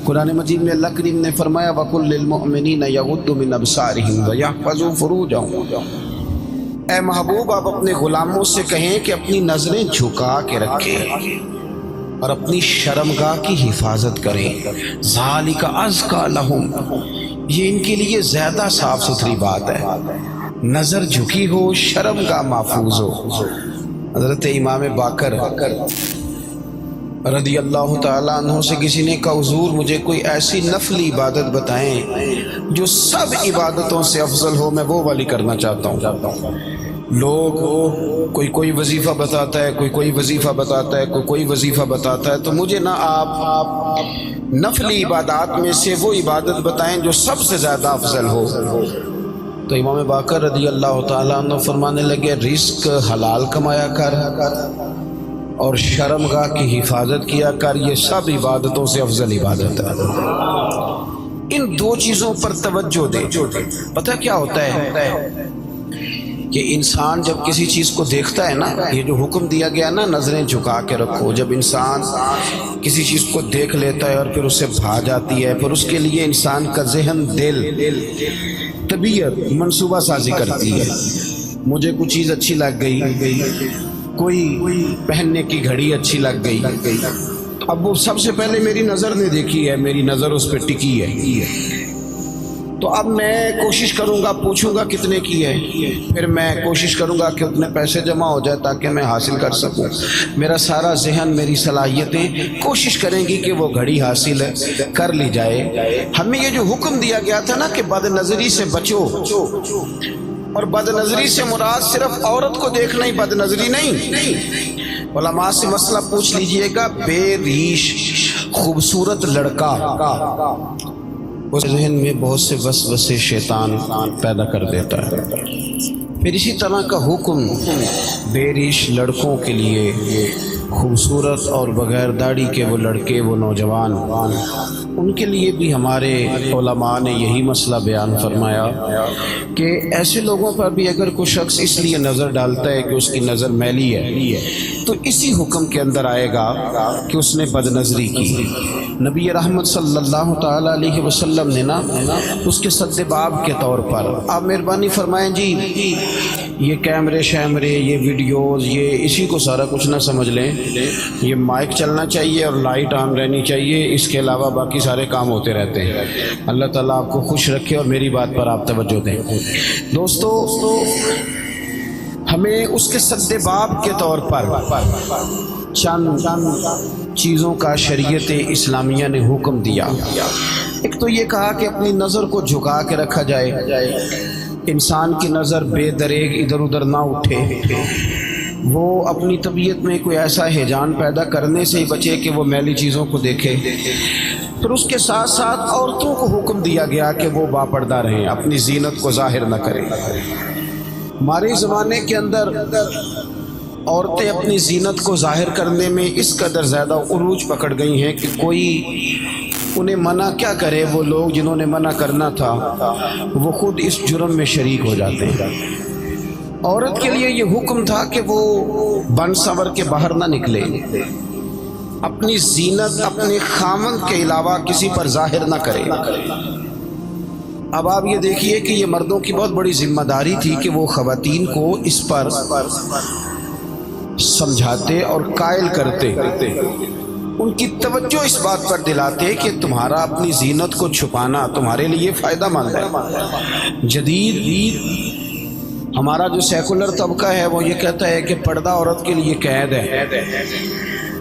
قرآن مجید میں اللہ کریم نے فرمایا وَقُلْ لِلْمُؤْمِنِينَ يَغُضُّوا مِنْ أَبْصَارِهِمْ وَيَحْفَظُوا فُرُوجَهُمْ، اے محبوب آپ اپنے غلاموں سے کہیں کہ اپنی نظریں جھکا کے رکھیں اور اپنی شرمگاہ کی حفاظت کریں۔ ذَلِكَ أَزْكَىٰ لَهُمْ، یہ ان کے لیے زیادہ صاف ستھری بات ہے، نظر جھکی ہو، شرمگاہ محفوظ ہو۔ حضرت امام باقر رضی اللہ تعالیٰ عنہ سے کسی نے کہا حضور مجھے کوئی ایسی نفلی عبادت بتائیں جو سب عبادتوں سے افضل ہو، میں وہ والی کرنا چاہتا ہوں۔ لوگ کوئی وظیفہ بتاتا ہے، کوئی وظیفہ بتاتا ہے، کوئی وظیفہ بتاتا ہے، تو مجھے نہ آپ نفلی عبادات میں سے وہ عبادت بتائیں جو سب سے زیادہ افضل ہو۔ تو امام باقر رضی اللہ تعالیٰ عنہ فرمانے لگے رزق حلال کمایا کر اور شرمگاہ کی حفاظت کیا کر، یہ سب عبادتوں سے افضل عبادت ہے۔ ان دو چیزوں پر توجہ دے۔ پتہ کیا ہوتا ہے کہ انسان جب کسی چیز کو دیکھتا ہے نا، یہ جو حکم دیا گیا نا نظریں جھکا کے رکھو، جب انسان کسی چیز کو دیکھ لیتا ہے اور پھر اسے بھا جاتی ہے، پھر اس کے لیے انسان کا ذہن، دل، طبیعت منصوبہ سازی کرتی ہے۔ مجھے کوئی چیز اچھی لگ گئی، کوئی پہننے کی گھڑی اچھی لگ گئی، اب وہ سب سے پہلے میری نظر نے دیکھی ہے، میری نظر اس پہ ٹکی ہے، تو اب میں کوشش کروں گا، پوچھوں گا کتنے کی ہے، پھر میں کوشش کروں گا کہ اتنے پیسے جمع ہو جائے تاکہ میں حاصل کر سکوں۔ میرا سارا ذہن، میری صلاحیتیں کوشش کریں گی کہ وہ گھڑی حاصل کر لی جائے۔ ہمیں یہ جو حکم دیا گیا تھا نا کہ بد نظری سے بچو، اور بد نظری سے مراد صرف عورت کو دیکھنا ہی بد نظری نہیں۔ علماء سے مسئلہ پوچھ لیجئے گا، بے ریش خوبصورت لڑکا اس ذہن میں بہت سے وسوسے شیطان پیدا کر دیتا ہے۔ پھر اسی طرح کا حکم بے ریش لڑکوں کے لیے، خوبصورت اور بغیر داڑھی کے وہ لڑکے، وہ نوجوان، ان کے لیے بھی ہمارے علماء نے یہی مسئلہ بیان فرمایا کہ ایسے لوگوں پر بھی اگر کوئی شخص اس لیے نظر ڈالتا ہے کہ اس کی نظر میلی ہے، تو اسی حکم کے اندر آئے گا کہ اس نے بد نظری کی۔ نبی رحمت صلی اللہ تعالیٰ علیہ وسلم نے نا اس کے سد باب کے طور پر، آپ مہربانی فرمائیں جی یہ کیمرے شیمرے، یہ ویڈیوز، یہ اسی کو سارا کچھ نہ سمجھ لیں، یہ مائک چلنا چاہیے اور لائٹ آن رہنی چاہیے، اس کے علاوہ باقی سارے کام ہوتے رہتے ہیں۔ اللہ تعالیٰ آپ کو خوش رکھے اور میری بات پر آپ توجہ دیں۔ دوستو ہمیں اس کے سد باب کے طور پر چند چیزوں کا شریعت اسلامیہ نے حکم دیا۔ ایک تو یہ کہا کہ اپنی نظر کو جھکا کے رکھا جائے، انسان کی نظر بے دریغ ادھر ادھر نہ اٹھے، وہ اپنی طبیعت میں کوئی ایسا ہیجان پیدا کرنے سے ہی بچے کہ وہ میلی چیزوں کو دیکھے۔ پھر اس کے ساتھ ساتھ عورتوں کو حکم دیا گیا کہ وہ باپردہ رہیں، اپنی زینت کو ظاہر نہ کریں۔ ہمارے زمانے کے اندر عورتیں اپنی زینت کو ظاہر کرنے میں اس قدر زیادہ عروج پکڑ گئی ہیں کہ کوئی انہیں منع کیا کرے، وہ لوگ جنہوں نے منع کرنا تھا وہ خود اس جرم میں شریک ہو جاتے ہیں۔ عورت کے لیے یہ حکم تھا کہ وہ بن سنور کے باہر نہ نکلے، اپنی زینت اپنے خاوند کے علاوہ کسی پر ظاہر نہ کرے۔ اب آپ یہ دیکھیے کہ یہ مردوں کی بہت بڑی ذمہ داری تھی کہ وہ خواتین کو اس پر سمجھاتے اور قائل کرتے، ان کی توجہ اس بات پر دلاتے کہ تمہارا اپنی زینت کو چھپانا تمہارے لیے فائدہ مند ہے۔ جدید ہمارا جو سیکولر طبقہ ہے وہ یہ کہتا ہے کہ پردہ عورت کے لیے قید ہے،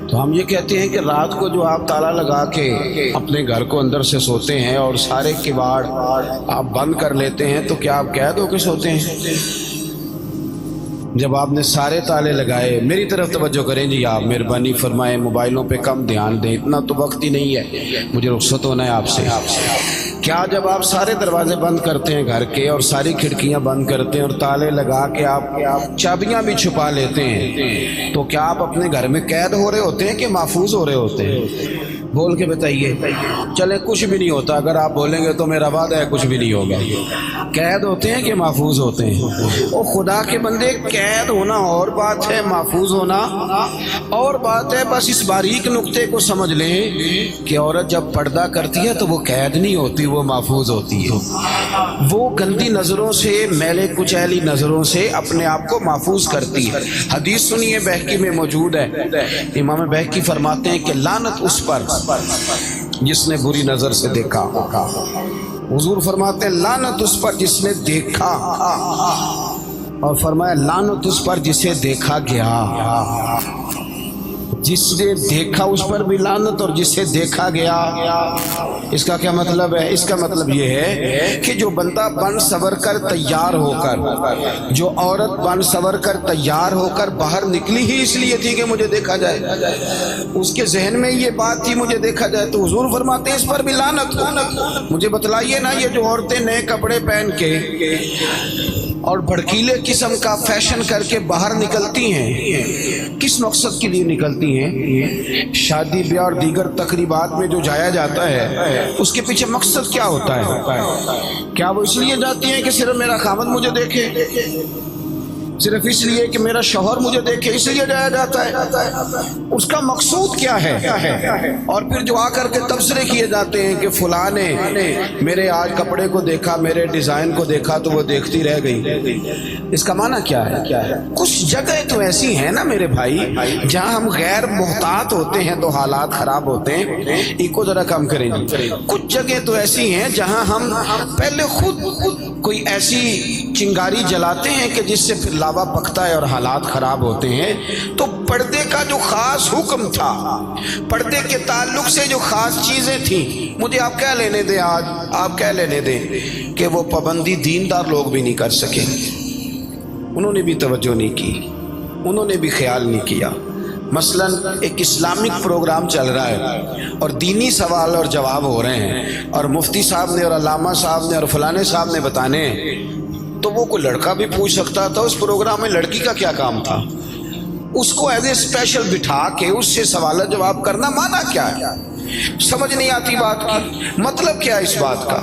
تو ہم یہ کہتے ہیں کہ رات کو جو آپ تالا لگا کے اپنے گھر کو اندر سے سوتے ہیں اور سارے کباڑ آپ بند کر لیتے ہیں، تو کیا آپ قید ہو کے سوتے ہیں؟ جب آپ نے سارے تالے لگائے، میری طرف توجہ کریں جی، آپ مہربانی فرمائیں، موبائلوں پہ کم دھیان دیں، اتنا تو وقت ہی نہیں ہے، مجھے رخصت ہونا ہے آپ سے۔ کیا جب آپ سارے دروازے بند کرتے ہیں گھر کے اور ساری کھڑکیاں بند کرتے ہیں اور تالے لگا کے آپ چابیاں بھی چھپا لیتے ہیں، تو کیا آپ اپنے گھر میں قید ہو رہے ہوتے ہیں کہ محفوظ ہو رہے ہوتے ہیں؟ بول کے بتائیے. چلے کچھ بھی نہیں ہوتا, اگر آپ بولیں گے تو میرا وعدہ ہے کچھ بھی نہیں ہوگا. قید ہوتے ہیں کہ محفوظ ہوتے ہیں؟ او خدا کے بندے, قید ہونا اور بات ہے, محفوظ ہونا اور بات ہے. بس اس باریک نقطے کو سمجھ لیں کہ عورت جب پردہ کرتی ہے تو وہ قید نہیں ہوتی, وہ محفوظ ہوتی ہے. وہ گندی نظروں سے, میلے کچیلی نظروں سے اپنے آپ کو محفوظ کرتی ہے. حدیث سنیے, بہقی میں موجود ہے. امام بہقی فرماتے ہیں کہ لعنت اس پر جس نے بری نظر سے دیکھا. حضور فرماتے ہیں لعنت اس پر جس نے دیکھا, اور فرمایا لعنت اس پر جسے دیکھا گیا. جس نے دیکھا اس پر بھی لعنت, اور جسے دیکھا گیا. اس کا کیا مطلب ہے؟ اس کا مطلب یہ ہے کہ جو بندہ بن سور کر تیار ہو کر, جو عورت بن سور کر تیار ہو کر باہر نکلی ہی اس لیے تھی کہ مجھے دیکھا جائے, اس کے ذہن میں یہ بات تھی مجھے دیکھا جائے, تو حضور فرماتے ہیں اس پر بھی لعنت ہو. مجھے بتلائیے نا, یہ جو عورتیں نئے کپڑے پہن کے اور بھڑکیلے قسم کا فیشن کر کے باہر نکلتی ہیں, کس مقصد کے لیے نکلتی ہیں؟ شادی بیاہ اور دیگر تقریبات میں جو جایا جاتا ہے اس کے پیچھے مقصد کیا ہوتا ہے؟ کیا وہ اس لیے جاتی ہیں کہ صرف میرا خاوند مجھے دیکھے, صرف اس لیے کہ میرا شوہر مجھے دیکھے, اس لیے جایا جاتا ہے؟ اس کا مقصود کیا ہے؟ اور پھر جو آ کر کے تبصرے کیے جاتے ہیں کہ فلاں نے میرے آج کپڑے کو دیکھا, میرے ڈیزائن کو دیکھا تو وہ دیکھتی رہ گئی. اس کا معنی کیا ہے؟ کچھ جگہ تو ایسی ہیں نا میرے بھائی جہاں ہم غیر محتاط ہوتے ہیں تو حالات خراب ہوتے ہیں. ایک ذرا کم کریں گے. کچھ جگہ تو ایسی ہیں جہاں ہم پہلے خود کوئی ایسی چنگاری جلاتے ہیں کہ جس سے پھر لاوا پکتا ہے اور حالات خراب ہوتے ہیں. تو پردے کا جو خاص حکم تھا, پردے کے تعلق سے جو خاص چیزیں تھیں, مجھے آپ کیا لینے دیں, آج آپ کیا لینے دیں کہ وہ پابندی دیندار لوگ بھی نہیں کر سکے. انہوں نے بھی توجہ نہیں کی, انہوں نے بھی خیال نہیں کیا. مثلا ایک اسلامک پروگرام چل رہا ہے اور دینی سوال اور جواب ہو رہے ہیں, اور مفتی صاحب نے اور علامہ صاحب نے اور فلانے صاحب نے بتانے, تو وہ کوئی لڑکا بھی پوچھ سکتا تھا اس پروگرام میں لڑکی کا کیا کام تھا. اس کو ایز اے اسپیشل بٹھا کے اس سے سوال جواب کرنا معنی کیا ہے؟ سمجھ نہیں آتی بات کی, مطلب کیا ہے اس بات کا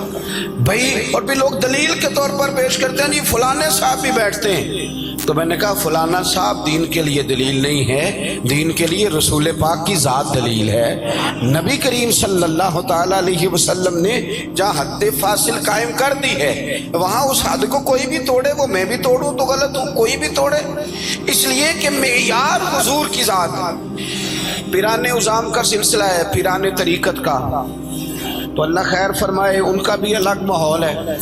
بھائی. اور بھی لوگ دلیل کے طور پر پیش کرتے ہیں جی فلانے صاحب بھی بیٹھتے ہیں. تو میں نے کہا فلانا صاحب دین کے لیے دلیل نہیں ہے, دین کے لیے رسول پاک کی ذات دلیل ہے. نبی کریم صلی اللہ تعالی علیہ وسلم نے جہاں حد فاصل قائم کر دی ہے, وہاں اس حد کو کوئی بھی توڑے, وہ میں بھی توڑوں تو غلط ہوں, کوئی بھی توڑے, اس لیے کہ معیار حضور کی ذات. پیران عظام کا سلسلہ ہے, پیران طریقت کا, تو اللہ خیر فرمائے, ان کا بھی الگ ماحول ہے.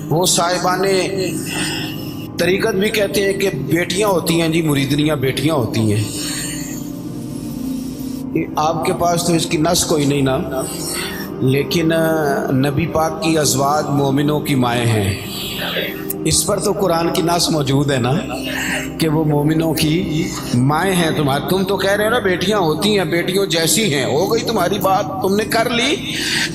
وہ صاحبان طریقت بھی کہتے ہیں کہ بیٹیاں ہوتی ہیں جی, مریدنیاں بیٹیاں ہوتی ہیں. آپ کے پاس تو اس کی نس کوئی نہیں نا, لیکن نبی پاک کی ازواج مومنوں کی مائیں ہیں. اس پر تو قرآن کی نص موجود ہے نا کہ وہ مومنوں کی مائیں ہیں تمہاری. تم تو کہہ رہے ہو نا بیٹیاں ہوتی ہیں, بیٹیوں جیسی ہیں, ہو گئی تمہاری بات, تم نے کر لی,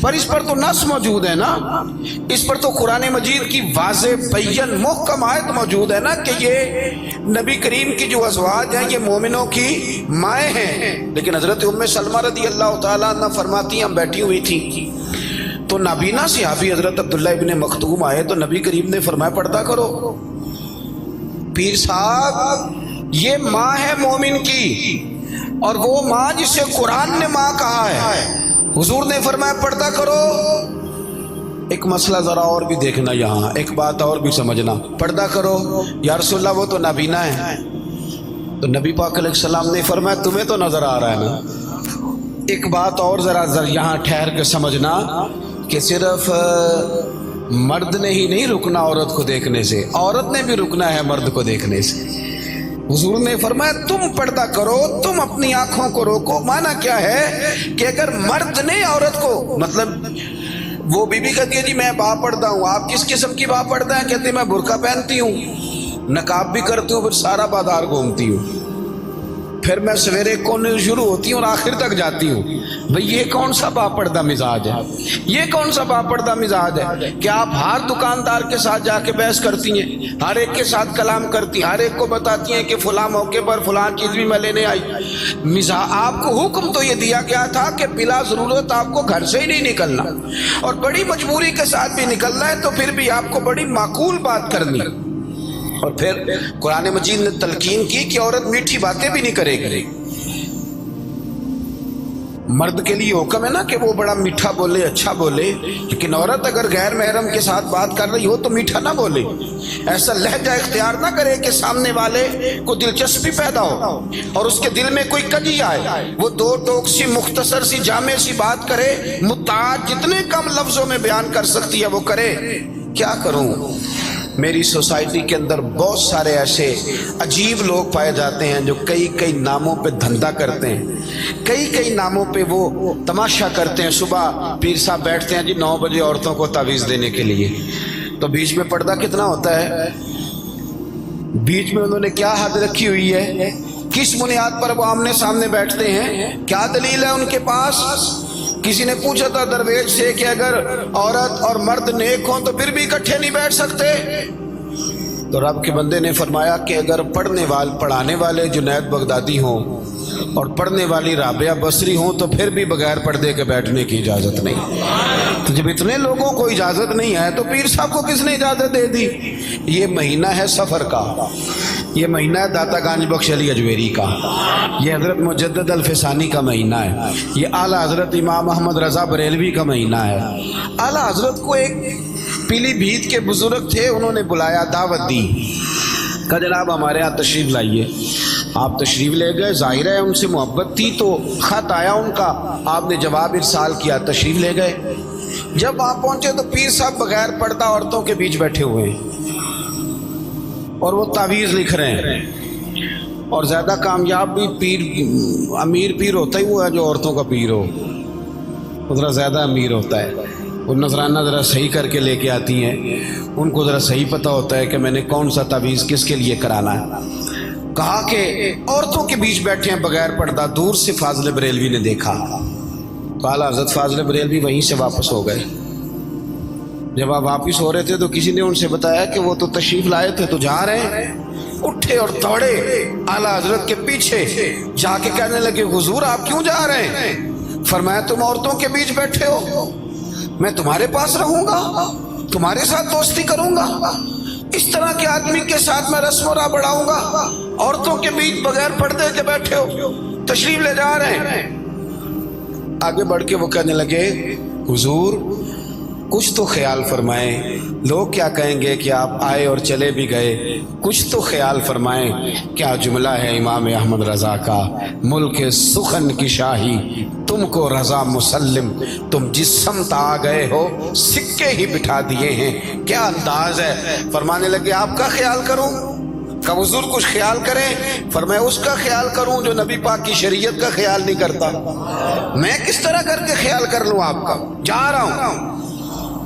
پر اس پر تو نص موجود ہے نا. اس پر تو قرآن مجید کی واضح بین محکم آیت موجود ہے نا کہ یہ نبی کریم کی جو ازواج ہیں یہ مومنوں کی مائیں ہیں. لیکن حضرت ام سلمہ رضی اللہ تعالیٰ عنہ فرماتی ہیں ہم بیٹھی ہوئی تھی تو نابینا صحابی حضرت عبداللہ ابن مختوم آئے تو نبی کریم نے فرمایا پردہ کرو. پیر صاحب یہ ماں ہے مومن کی, اور وہ ماں جسے قرآن نے ماں کہا ہے, حضور نے فرمایا پردہ کرو. ایک مسئلہ ذرا اور بھی دیکھنا, یہاں ایک بات اور بھی سمجھنا. پردہ کرو یا رسول اللہ وہ تو نابینا ہے, تو نبی پاک علیہ السلام نے فرمایا تمہیں تو نظر آ رہا ہے نا. ایک بات اور ذرا یہاں ٹھہر کے سمجھنا کہ صرف مرد نے ہی نہیں رکنا عورت کو دیکھنے سے, عورت نے بھی رکنا ہے مرد کو دیکھنے سے. حضور نے فرمایا تم پردہ کرو, تم اپنی آنکھوں کو روکو. معنی کیا ہے کہ اگر مرد نے عورت کو, مطلب وہ بیوی کہتی ہے جی میں با پردہ ہوں, آپ کس قسم کی با پردہ ہیں؟ کہتے ہیں میں برقع پہنتی ہوں, نقاب بھی کرتی ہوں, پھر سارا بازار گھومتی ہوں, پھر میں سویرے کونے شروع ہوتی ہوں اور آخر تک جاتی ہوں. भाई ये कौन सा बापर्दा मिजाज है, ये कौन सा बापर्दा मिजाज है कि आप हर दुकानदार के साथ जाके बहस करती हैं, हर एक के साथ कलाम करती हैं, हर एक को बताती हैं कि फलां मौके पर फलां चीज भी मैं लेने आई। आपको हुक्म तो ये दिया गया था कि बिला जरूरत आपको घर से ही नहीं निकलना, और बड़ी मजबूरी के साथ भी निकलना है तो फिर भी आपको बड़ी माकूल बात करनी। और फिर कुरान मजीद ने तलकीन की कि औरत मीठी बातें भी नहीं करेगी। मर्द के लिए हुक्म है ना कि वो बड़ा मीठा बोले, अच्छा बोले, लेकिन औरत अगर गैर महरम के साथ बात कर रही हो तो मीठा ना बोले, ऐसा लहजा इख्तियार ना करे कि सामने वाले को दिलचस्पी पैदा हो और उसके दिल में कोई कजी आए। वो दो टोक सी मुख्तसर सी जामे सी बात करे, मुताज जितने कम लफ्जों में बयान कर सकती है वो करे। क्या करूं, मेरी सोसाइटी के अंदर बहुत सारे ऐसे अजीब लोग पाए जाते हैं जो कई कई नामों पे धंधा करते हैं, कई कई नामों पे वो तमाशा करते हैं। सुबह पीर साहब बैठते हैं जी 9 बजे औरतों को तावीज़ देने के लिए, तो बीच में पर्दा कितना होता है, बीच में उन्होंने क्या हद रखी हुई है, किस बुनियाद पर वो आमने सामने बैठते हैं, क्या दलील है उनके पास। किसी ने पूछा था दरवेश से कि अगर औरत और मर्द नेक हों तो फिर भी इकट्ठे नहीं बैठ सकते, तो रब के बंदे ने फरमाया कि अगर पढ़ाने वाले जुनैद बगदादी हों और पढ़ने वाली राबिया बसरी हों तो फिर भी बगैर पर्दे के बैठने की इजाज़त नहीं। तो जब इतने लोगों को इजाज़त नहीं है तो पीर साहब को किसने इजाज़त दे दी। ये महीना है सफ़र का, ये महीना है दाता गांज बख्श अली अजमेरी का, ये हज़रत मुजद्दद अल-फ़िसानी का महीना है, ये आला हज़रत इमाम अहमद रज़ा बरेलवी का महीना है। आला हज़रत को एक पीलीभीत के बुजुर्ग थे, उन्होंने बुलाया, दावत दी, कहा जनाब हमारे यहाँ तशरीफ़ लाइए। आप तशरीफ़ ले गए, ज़ाहिर है उनसे मोहब्बत थी तो ख़त आया उनका, आपने जवाब इरसाल किया, तशरीफ़ ले गए। जब आप पहुँचे तो पीर साहब बगैर पर्दा औरतों के बीच बैठे हुए हैं और वो तावीज़ लिख रहे हैं। और ज़्यादा कामयाब भी पीर, अमीर पीर होता ही वो है जो औरतों का पीर हो, वो ज़रा ज़्यादा अमीर होता है। वो नजराना ज़रा सही करके लेके आती हैं, उनको ज़रा सही पता होता है कि मैंने कौन सा तावीज़ किसके लिए कराना है। कहा कि औरतों के बीच बैठे हैं बगैर पर्दा। दूर से फाजिल बरेलवी ने देखा, काला हज़रत फाजिल बरेलवी वहीं से वापस हो गए। जब आप वापस हो रहे थे तो किसी ने उनसे बताया कि वो तो तशरीफ़ लाए थे तो जा रहे हैं। उठे और दौड़े आला हज़रत के पीछे जाके कहने लगे हुजूर आप क्यों जा रहे हैं। फरमाया तुम औरतों के बीच बैठे हो, मैं तुम्हारे पास रहूंगा, तुम्हारे साथ दोस्ती करूंगा, इस तरह के आदमी के साथ मैं रस्म बढ़ाऊंगा, औरतों के बीच बगैर पर्दे के बैठे हो, तशरीफ ले जा रहे हैं। आगे बढ़ के वो कहने लगे हुजूर कुछ तो ख्याल फरमाएं, लोग क्या कहेंगे कि आप आए और चले भी गए, कुछ तो ख्याल फरमाएं। क्या जुमला है इमाम अहमद रज़ा का, मुल्क सुखन की शाही तुमको रज़ा मुसल्लिम, तुम जिस समत आ गए हो सिक्के ही बिठा दिए हैं। क्या अंदाज है। फरमाने लगे आपका ख्याल करूं, का हुजूर कुछ ख्याल करें। फरमाया उसका ख्याल करूं जो नबी पाक की शरीयत का ख्याल नहीं करता, मैं किस तरह करके ख्याल कर लूं आपका, जा रहा हूं।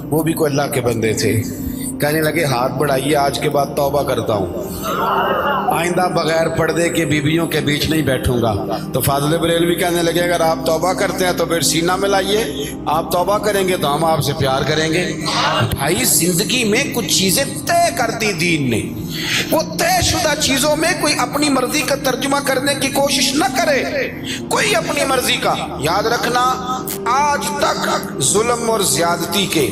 वो भी कोई अल्लाह के बंदे थे, कहने लगे हाथ बढ़ाइए, आज के बाद तौबा करता हूँ, आइंदा बगैर पर्दे के बीवियों के बीच नहीं बैठूंगा। तो फाजिल बरेलवी कहने लगे अगर आप तौबा करते हैं तो फिर सीना में लाइए, आप तौबा करेंगे तो हम आपसे प्यार करेंगे। भाई जिंदगी में कुछ चीजें तय कर दी दीन ने, वो तयशुदा चीजों में कोई अपनी मर्जी का तर्जुमा करने की कोशिश न करे, कोई अपनी मर्जी का। याद रखना आज तक जुल्म और ज्यादती के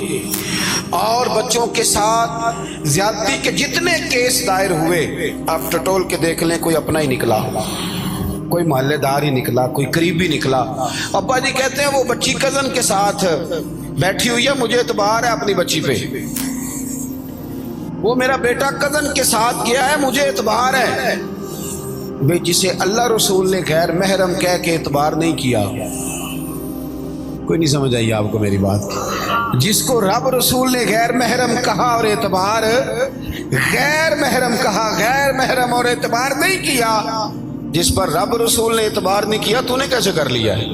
और बच्चों के साथ ज्यादती के जितने केस दायर हुए आप टटोल के देख लें, कोई अपना ही निकला, कोई मोहल्लेदार ही निकला, कोई करीबी निकला। अब्बा जी कहते हैं वो बच्ची कजन के साथ बैठी हुई है, मुझे एतबार है अपनी बच्ची पे, वो मेरा बेटा कजन के साथ गया है, मुझे एतबार है। वे जिसे अल्लाह रसूल ने गैर महरम कह के एतबार नहीं किया, कोई नहीं समझ आई आपको मेरी बात, जिसको रब रसूल ने गैर महरम कहा और एतबार, गैर महरम कहा, गैर महरम और एतबार नहीं किया, जिस पर रब रसूल ने एतबार नहीं किया तूने कैसे कर लिया है।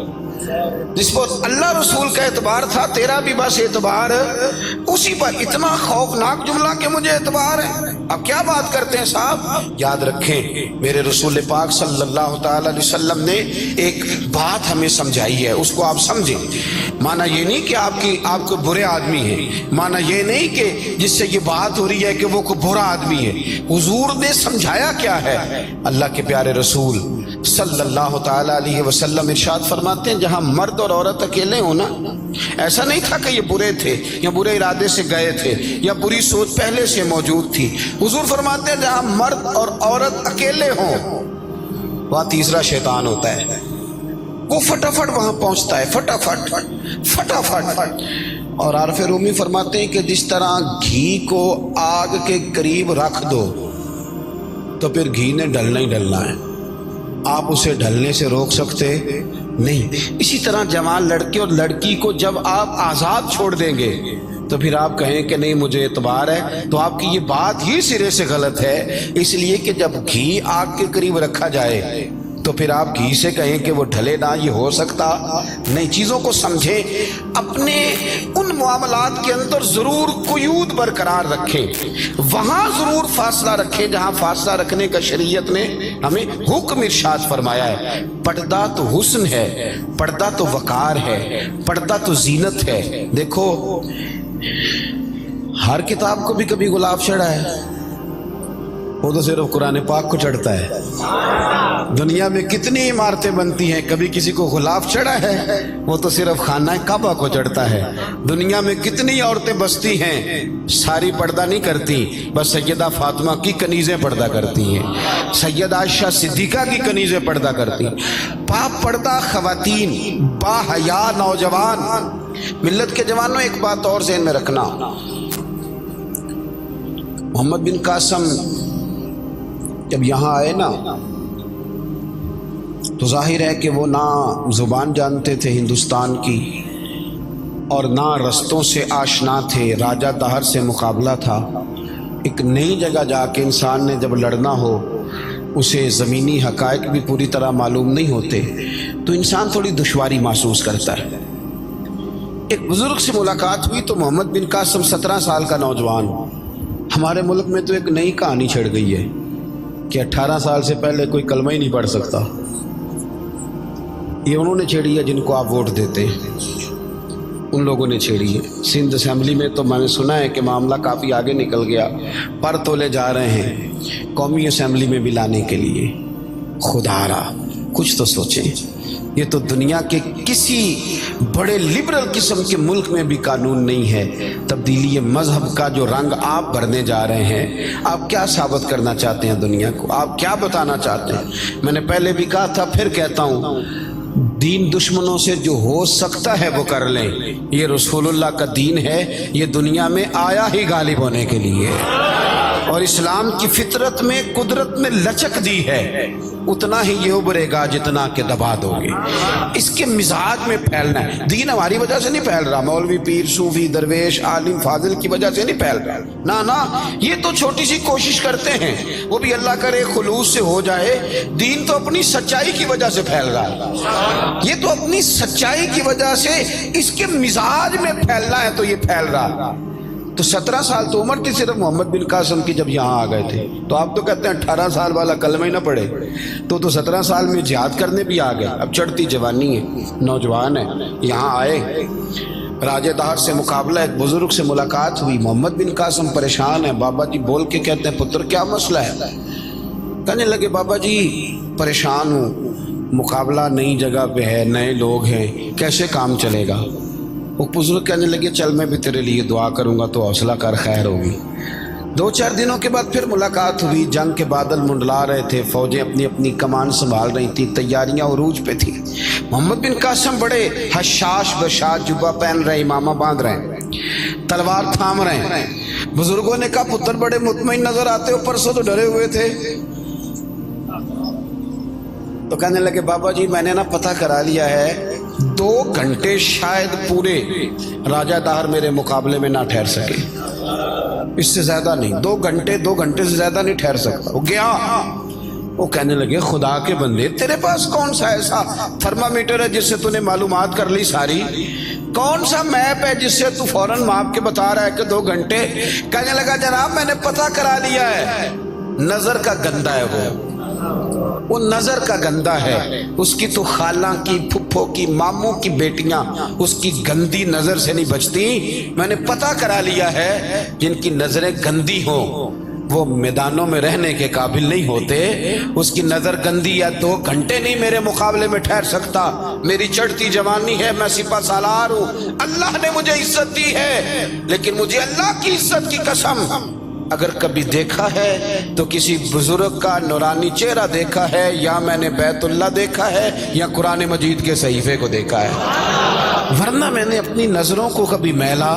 जिस पर अल्लाह रसूल का एतबार था, तेरा भी बस एतबार उसी पर। इतना खौफनाक जुमला कि मुझे एतबार है। अब क्या बात करते हैं साहब? याद रखें, मेरे रसूल पाक सल्लल्लाहु ताला अलैहि वसल्लम ने एक बात हमें समझाई है, उसको आप समझें। माना ये नहीं कि आपको बुरे आदमी है, माना ये नहीं कि जिससे ये बात हो रही है कि वो कोई बुरा आदमी है। हुजूर ने समझाया क्या है? अल्लाह के प्यारे रसूल सल्लल्लाहु ताला अलैहि वसल्लम इरशाद फरमाते हैं, जहां मर्द और औरत अकेले हो ना, ऐसा नहीं था कि ये बुरे थे या बुरे इरादे से गए थे या बुरी सोच पहले से मौजूद थी। हुजूर फरमाते हैं जहां मर्द और औरत अकेले हों, वहां तीसरा शैतान होता है, वो फटाफट वहां पहुंचता है, फटाफट। और आरफ रूमी फरमाते हैं कि जिस तरह घी को आग के करीब रख दो तो फिर घी ने ढलना ही ढलना है, आप उसे ढलने से रोक सकते नहीं। इसी तरह जवान लड़के और लड़की को जब आप आज़ाद छोड़ देंगे तो फिर आप कहें कि नहीं मुझे एतबार है, तो आपकी ये बात ही सिरे से गलत है। इसलिए कि जब घी आग के करीब रखा जाए तो फिर आप घी से कहें कि वो ढले ना, ये हो सकता नहीं। चीज़ों को समझें, अपने उन मामलात के अंदर ज़रूर कुयूद बरकरार रखें, वहाँ ज़रूर फासला रखें जहाँ फासला रखने का शरीयत ने हमें हुक्म इरशाद फरमाया है। पर्दा तो हुस्न है, पर्दा तो वकार है, पर्दा तो जीनत है। देखो, हर किताब को भी कभी गुलाब चढ़ा है, वो तो सिर्फ कुरान पाक को चढ़ता है। दुनिया में कितनी इमारतें बनती हैं, कभी किसी को गुलाब चढ़ा है? वो तो सिर्फ खाना काबा को चढ़ता है। दुनिया में कितनी औरतें बसती हैं, सारी पर्दा नहीं करती, बस सैयदा फातिमा की कनीज़ें पर्दा करती हैं, सैयदा आयशा सिद्दीका की कनीज़ें पर्दा करती हैं। पाक पर्दा खवातीन, बाहया नौजवान। मिल्लत के जवानों, एक बात और ज़हन में रखना, मोहम्मद बिन कासिम जब यहाँ आए ना, तो जाहिर है कि वो ना ज़ुबान जानते थे हिंदुस्तान की और ना रस्तों से आशना थे। राजा दहर से मुकाबला था। एक नई जगह जाके इंसान ने जब लड़ना हो, उसे ज़मीनी हक़ाइक़ भी पूरी तरह मालूम नहीं होते, तो इंसान थोड़ी दुश्वारी महसूस करता है। एक बुज़ुर्ग से मुलाकात हुई तो मोहम्मद बिन कासिम 17 साल का नौजवान। हमारे मुल्क में तो एक नई कहानी छिड़ गई है कि 18 साल से पहले कोई कलमा ही नहीं पढ़ सकता। ये उन्होंने छेड़ी है जिनको आप वोट देते हैं, उन लोगों ने छेड़ी है। सिंध असेंबली में तो मैंने सुना है कि मामला काफ़ी आगे निकल गया, पर तोले जा रहे हैं कौमी असेंबली में भी लाने के लिए। खुदारा कुछ तो सोचें, ये तो दुनिया के किसी बड़े लिबरल किस्म के मुल्क में भी कानून नहीं है। तब्दीली मजहब का जो रंग आप भरने जा रहे हैं, आप क्या साबित करना चाहते हैं दुनिया को? आप क्या बताना चाहते हैं? मैंने पहले भी कहा था, फिर कहता हूँ, दीन दुश्मनों से जो हो सकता है वो कर लें। ये रसूलुल्लाह का दीन है, ये दुनिया में आया ही गालिब होने के लिए, और इस्लाम की फितरत में, कुदरत में लचक दी है, उतना ही ये उभरेगा जितना के दबा दोगे। इसके मिजाज में फैलना है। दीन हमारी वजह से नहीं फैल रहा, मौलवी, पीर, सूफी, दरवेश, आलिम, फाजिल की वजह से नहीं फैल रहा। ना ना, ये तो छोटी सी कोशिश करते हैं, वो भी अल्लाह करे खुलूस से हो जाए। दीन तो अपनी सच्चाई की वजह से फैल रहा है, ये तो अपनी सच्चाई की वजह से, इसके मिजाज में फैलना है तो ये फैल रहा। तो 17 साल तो उम्र थी सिर्फ मोहम्मद बिन कासिम की जब यहाँ आ गए थे। तो आप तो कहते हैं 18 साल वाला कलमा ही ना पढ़े, तो 17 साल में जिहाद करने भी आ गए। अब चढ़ती जवानी है, नौजवान है, यहाँ आए, राजे दहर से मुकाबला, एक बुजुर्ग से मुलाकात हुई। मोहम्मद बिन कासिम परेशान है। बाबा जी बोल के कहते हैं, पुत्र क्या मसला है? कहने लगे, बाबा जी परेशान हूँ, मुकाबला नई जगह पे है, नए लोग हैं, कैसे काम चलेगा? वो बुजुर्ग कहने लगे, चल मैं भी तेरे लिए दुआ करूँगा तो हौसला कर, खैर होगी। 2-4 दिनों के बाद फिर मुलाकात हुई। जंग के बादल मुंडला रहे थे, फौजें अपनी अपनी कमान संभाल रही थी, तैयारियां उरूज पे थी। मोहम्मद बिन कासिम बड़े हशाश बशाश, जुब्बा पहन रहे, इमामा बांध रहे, तलवार थाम रहे। बुजुर्गों ने कहा, पुत्र बड़े मुतमईन नजर आते हो, परसों तो डरे हुए थे। तो कहने लगे, बाबा जी मैंने ना पता करा लिया है, 2 घंटे शायद पूरे राजा दहर मेरे मुकाबले में ना ठहर सके, इससे ज्यादा नहीं। 2 घंटे से ज्यादा नहीं ठहर सकता। वो गया, वो कहने लगे खुदा के बंदे तेरे पास कौन सा ऐसा थर्मामीटर है जिससे तूने मालूमात कर ली सारी, कौन सा मैप है जिससे तू फौरन माप के बता रहा है कि 2 घंटे। कहने लगा जनाब मैंने पता करा लिया है, नजर का गंदा है वो नजर का गंदा है, उसकी तो खाला की फुफ्फो की मामू की बेटियां उसकी गंदी नजर से नहीं बचती। मैंने पता करा लिया है जिनकी नजरें गंदी हो वो मैदानों में रहने के काबिल नहीं होते। उसकी नजर गंदी या 2 घंटे नहीं मेरे मुकाबले में ठहर सकता। मेरी चढ़ती जवानी है, मैं सिपा सालार हूं, अल्लाह ने मुझे इज्जत दी है, लेकिन मुझे अल्लाह की इज्जत की कसम अगर कभी देखा है तो किसी बुजुर्ग का नूरानी चेहरा देखा है, या मैंने बैतुल्लाह देखा है, या कुरान मजीद के सहीफे को देखा है, वरना मैंने अपनी नजरों को कभी मैला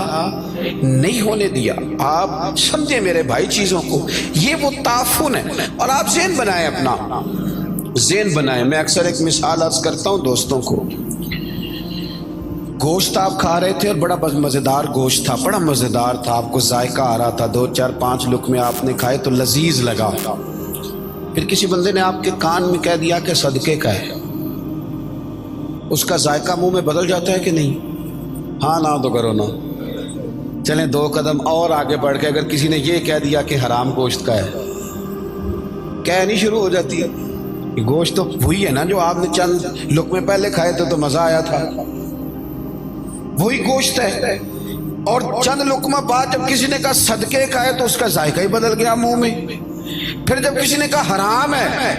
नहीं होने दिया। आप समझे मेरे भाई चीजों को, ये वो ताफुन है। और आप ज़हन बनाए, अपना ज़हन बनाए। मैं अक्सर एक मिसाल अर्ज करता हूँ दोस्तों को, गोश्त आप खा रहे थे और बड़ा मज़ेदार गोश्त था, बड़ा मज़ेदार था, आपको जायका आ रहा था, 2 4 5 लुक़मे आपने खाए तो लजीज लगा। फिर किसी बंदे ने आपके कान में कह दिया कि सदके का है, उसका जायका मुंह में बदल जाता है कि नहीं? हाँ ना तो करो ना। चलें 2 कदम और आगे बढ़ के अगर किसी ने ये कह दिया कि हराम गोश्त का है, कह नहीं शुरू हो जाती है। गोश्त तो वही है ना जो आपने चंद लुक़मे पहले खाए थे तो मज़ा आया था, वही गोश्त है। और चंद लुकमा बाद जब किसी ने कहा सदके का है तो उसका जायका ही बदल गया मुंह में। फिर जब किसी ने कहा हराम है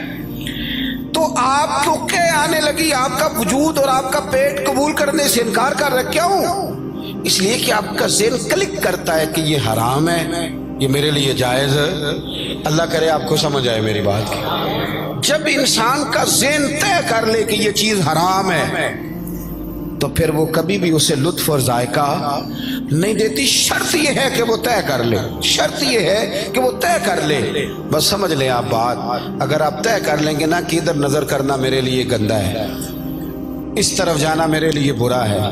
तो आपको क्या आने लगी, आपका वजूद और आपका पेट कबूल करने से इनकार कर रहा। क्यों? इसलिए कि आपका ज़हन क्लिक करता है कि ये हराम है, ये मेरे लिए जायज़ है। अल्लाह करे आपको समझ आए मेरी बात। जब इंसान का ज़हन तय कर ले कि ये चीज़ हराम है तो फिर वो कभी भी उसे लुत्फ और जायका नहीं देती। शर्त ये है कि वो तय कर ले, शर्त ये है कि वो तय कर ले। बस समझ लें आप बात, अगर आप तय कर लेंगे ना कि इधर नजर करना मेरे लिए गंदा है, इस तरफ जाना मेरे लिए बुरा है,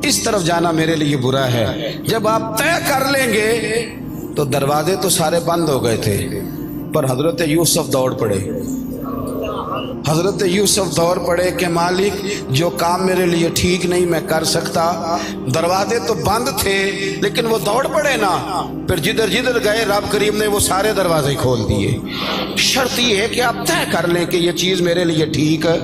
इस तरफ जाना मेरे लिए बुरा है, जब आप तय कर लेंगे तो दरवाजे तो सारे बंद हो गए थे, पर हजरत यूसुफ दौड़ पड़े। हजरत यूसुफ दौड़ पड़े कि मालिक जो काम मेरे लिए ठीक नहीं मैं कर सकता। दरवाजे तो बंद थे लेकिन वो दौड़ पड़े ना, फिर जिधर जिधर गए रब करीम ने वो सारे दरवाजे खोल दिए। शर्त ये है कि आप तय कर लें कि ये चीज़ मेरे लिए ठीक है।